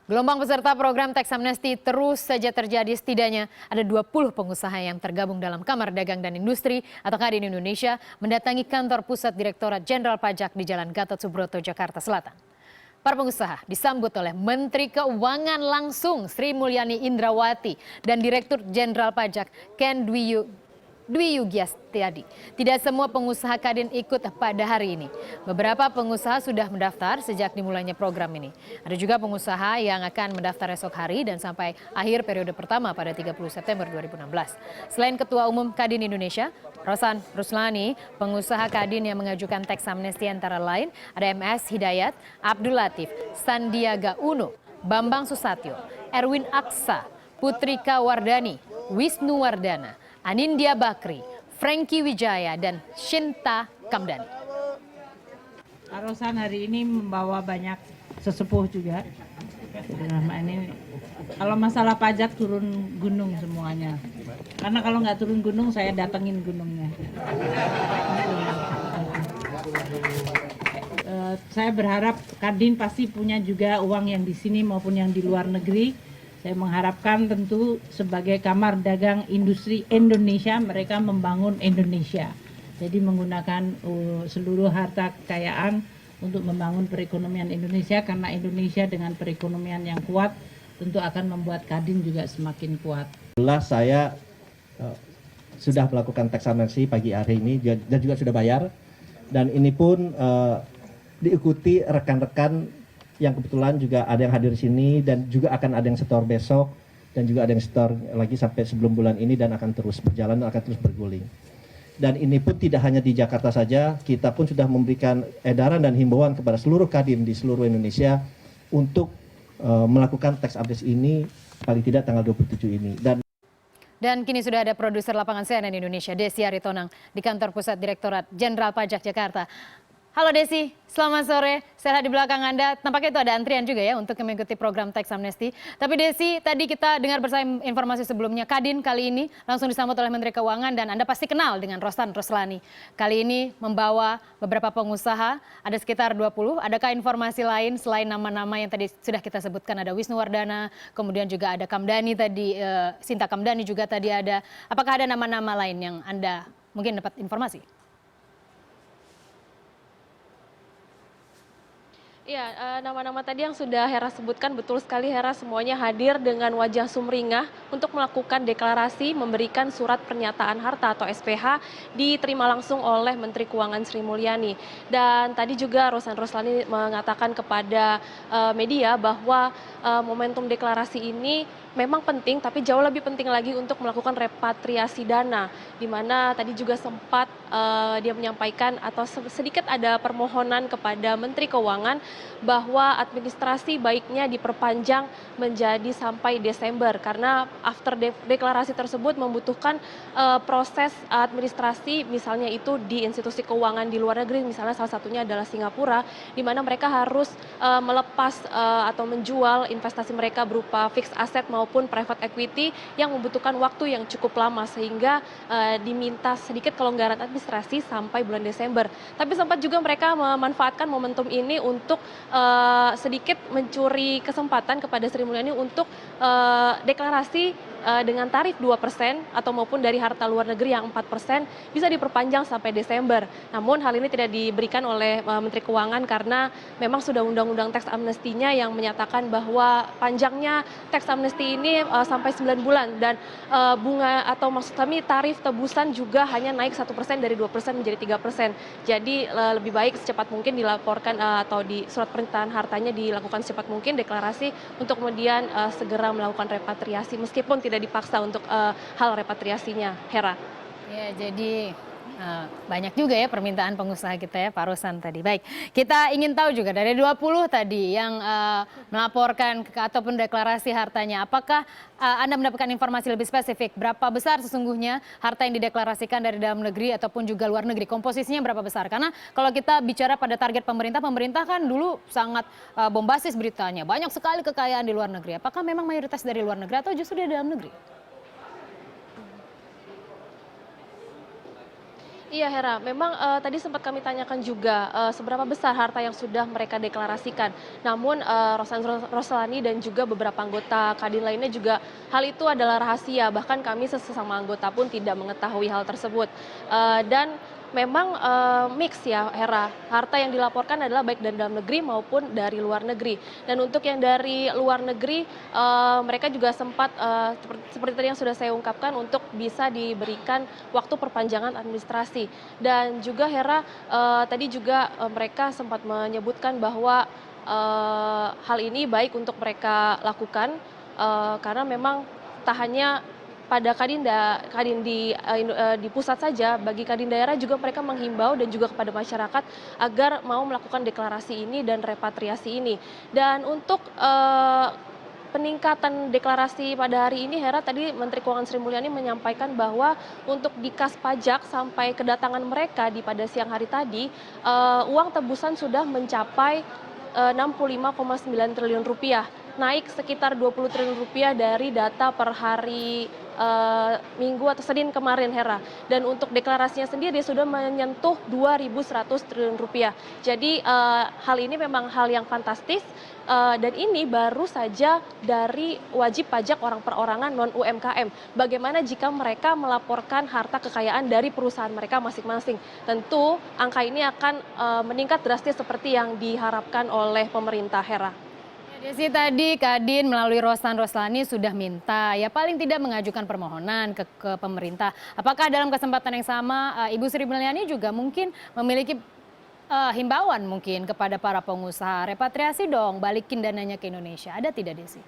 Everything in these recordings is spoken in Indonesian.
Gelombang peserta program teks amnesti terus saja terjadi. Setidaknya ada 20 pengusaha yang tergabung dalam Kamar Dagang dan Industri atau Kadin Indonesia mendatangi kantor pusat Direktorat Jenderal Pajak di Jalan Gatot Subroto, Jakarta Selatan. Para pengusaha disambut oleh Menteri Keuangan langsung Sri Mulyani Indrawati dan Direktur Jenderal Pajak Ken Dwi Yugiastiadi. Tidak semua pengusaha Kadin ikut pada hari ini. Beberapa pengusaha sudah mendaftar sejak dimulainya program ini. Ada juga pengusaha yang akan mendaftar esok hari dan sampai akhir periode pertama pada 30 September 2016. Selain Ketua Umum Kadin Indonesia, Rosan Ruslani, pengusaha Kadin yang mengajukan teks amnesti antara lain ada MS Hidayat, Abdul Latif, Sandiaga Uno, Bambang Susatyo, Erwin Aksa, Putrika Wardani, Wisnu Wardana, Anindya Bakri, Franky Wijaya, dan Shinta Kamdani. Rosan hari ini membawa banyak sesepuh juga. Ini kalau masalah pajak turun gunung semuanya. Karena kalau nggak turun gunung saya datengin gunungnya. Saya berharap Kadin pasti punya juga uang yang di sini maupun yang di luar negeri. Saya mengharapkan tentu sebagai Kamar Dagang Industri Indonesia mereka membangun Indonesia. Jadi menggunakan seluruh harta kekayaan untuk membangun perekonomian Indonesia karena Indonesia dengan perekonomian yang kuat tentu akan membuat Kadin juga semakin kuat. Saya sudah melakukan teks amnesti pagi hari ini dan juga sudah bayar dan ini pun diikuti rekan-rekan yang kebetulan juga ada yang hadir di sini dan juga akan ada yang setor besok dan juga ada yang setor lagi sampai sebelum bulan ini dan akan terus berjalan dan akan terus berguling. Dan ini pun tidak hanya di Jakarta saja, kita pun sudah memberikan edaran dan himbauan kepada seluruh Kadin di seluruh Indonesia untuk melakukan teks amnesti ini paling tidak tanggal 27 ini. Dan kini sudah ada produser lapangan CNN Indonesia, Desi Aritonang di kantor pusat Direktorat Jenderal Pajak Jakarta. Halo Desi, selamat sore. Saya lihat di belakang Anda, tampaknya itu ada antrian juga ya untuk mengikuti program teks amnesti. Tapi Desi, tadi kita dengar bersama informasi sebelumnya, Kadin kali ini langsung disambut oleh Menteri Keuangan dan Anda pasti kenal dengan Rosan Ruslani. Kali ini membawa beberapa pengusaha, ada sekitar 20. Adakah informasi lain selain nama-nama yang tadi sudah kita sebutkan, ada Wisnu Wardana, kemudian juga ada Kamdani tadi, Shinta Kamdani juga tadi ada. Apakah ada nama-nama lain yang Anda mungkin dapat informasi? Iya, nama-nama tadi yang sudah Hera sebutkan betul sekali Hera, semuanya hadir dengan wajah sumringah untuk melakukan deklarasi memberikan surat pernyataan harta atau SPH diterima langsung oleh Menteri Keuangan Sri Mulyani. Dan tadi juga Rosan Ruslani mengatakan kepada media bahwa momentum deklarasi ini memang penting, tapi jauh lebih penting lagi untuk melakukan repatriasi dana, di mana tadi juga sempat dia menyampaikan atau sedikit ada permohonan kepada Menteri Keuangan bahwa administrasi baiknya diperpanjang menjadi sampai Desember, karena after deklarasi tersebut membutuhkan proses administrasi, misalnya itu di institusi keuangan di luar negeri, misalnya salah satunya adalah Singapura, di mana mereka harus melepas atau menjual investasi mereka berupa fixed asset maupun private equity yang membutuhkan waktu yang cukup lama, sehingga diminta sedikit kelonggaran administrasi sampai bulan Desember. Tapi sempat juga mereka memanfaatkan momentum ini untuk sedikit mencuri kesempatan kepada Sri Mulyani untuk deklarasi dengan tarif 2% atau maupun dari harta luar negeri yang 4% bisa diperpanjang sampai Desember. Namun hal ini tidak diberikan oleh Menteri Keuangan karena memang sudah undang-undang teks amnestinya yang menyatakan bahwa panjangnya teks amnesti ini sampai 9 bulan dan bunga atau maksud kami tarif tebusan juga hanya naik 1% dari 2% menjadi 3%. Jadi lebih baik secepat mungkin dilaporkan atau di surat pernyataan hartanya dilakukan secepat mungkin deklarasi untuk kemudian segera melakukan repatriasi meskipun tidak dipaksa untuk hal repatriasinya, Hera. Ya, jadi banyak juga ya permintaan pengusaha kita ya, Pak Rosan tadi. Baik, kita ingin tahu juga dari 20 tadi yang melaporkan ataupun deklarasi hartanya, apakah Anda mendapatkan informasi lebih spesifik berapa besar sesungguhnya harta yang dideklarasikan dari dalam negeri ataupun juga luar negeri, komposisinya berapa besar? Karena kalau kita bicara pada target pemerintah, pemerintah kan dulu sangat bombastis beritanya, banyak sekali kekayaan di luar negeri. Apakah memang mayoritas dari luar negeri atau justru dari dalam negeri? Iya Hera, memang tadi sempat kami tanyakan juga seberapa besar harta yang sudah mereka deklarasikan. Namun Roslani dan juga beberapa anggota Kadin lainnya juga hal itu adalah rahasia. Bahkan kami sesama anggota pun tidak mengetahui hal tersebut. Dan memang mix ya Hera, harta yang dilaporkan adalah baik dari dalam negeri maupun dari luar negeri. Dan untuk yang dari luar negeri, mereka juga sempat seperti tadi yang sudah saya ungkapkan untuk bisa diberikan waktu perpanjangan administrasi. Dan juga Hera, tadi juga mereka sempat menyebutkan bahwa hal ini baik untuk mereka lakukan karena memang tak hanya pada Kadin di pusat saja, bagi Kadin daerah juga mereka menghimbau dan juga kepada masyarakat agar mau melakukan deklarasi ini dan repatriasi ini. Dan untuk peningkatan deklarasi pada hari ini, Hera, tadi Menteri Keuangan Sri Mulyani menyampaikan bahwa untuk di kas pajak sampai kedatangan mereka pada siang hari tadi, uang tebusan sudah mencapai 65,9 triliun rupiah, naik sekitar 20 triliun rupiah dari data per hari Minggu atau Senin kemarin, Hera. Dan untuk deklarasinya sendiri sudah menyentuh 2.100 triliun rupiah. Jadi hal ini memang hal yang fantastis. Dan ini baru saja dari wajib pajak orang perorangan non UMKM. Bagaimana jika mereka melaporkan harta kekayaan dari perusahaan mereka masing-masing? Tentu angka ini akan meningkat drastis seperti yang diharapkan oleh pemerintah, Hera. Desi, tadi Kadin melalui Roslani sudah minta ya paling tidak mengajukan permohonan ke pemerintah. Apakah dalam kesempatan yang sama Ibu Sri Mulyani juga mungkin memiliki himbauan mungkin kepada para pengusaha, repatriasi dong, balikin dananya ke Indonesia. Ada tidak, Desi?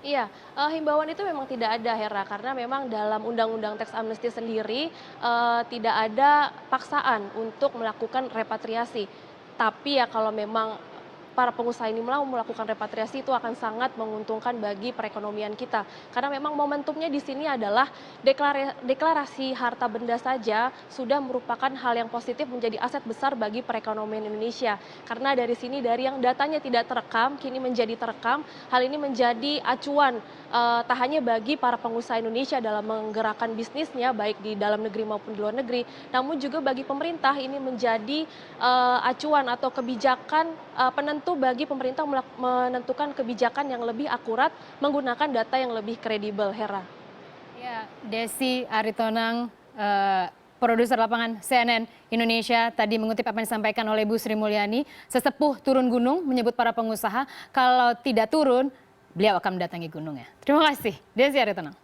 Iya, himbauan itu memang tidak ada, Hera, karena memang dalam Undang-Undang Teks Amnesty sendiri tidak ada paksaan untuk melakukan repatriasi. Tapi ya kalau memang para pengusaha ini mau melakukan repatriasi itu akan sangat menguntungkan bagi perekonomian kita. Karena memang momentumnya di sini adalah deklarasi harta benda saja sudah merupakan hal yang positif, menjadi aset besar bagi perekonomian Indonesia. Karena dari sini, dari yang datanya tidak terekam, kini menjadi terekam. Hal ini menjadi acuan tak hanya bagi para pengusaha Indonesia dalam menggerakkan bisnisnya, baik di dalam negeri maupun di luar negeri, namun juga bagi pemerintah ini menjadi acuan atau kebijakan penentu bagi pemerintah menentukan kebijakan yang lebih akurat menggunakan data yang lebih kredibel, Hera. Ya, Desi Aritonang, produser lapangan CNN Indonesia, tadi mengutip apa yang disampaikan oleh Bu Sri Mulyani, sesepuh turun gunung menyebut para pengusaha kalau tidak turun, beliau akan mendatangi gunungnya. Terima kasih, Desi Aritonang.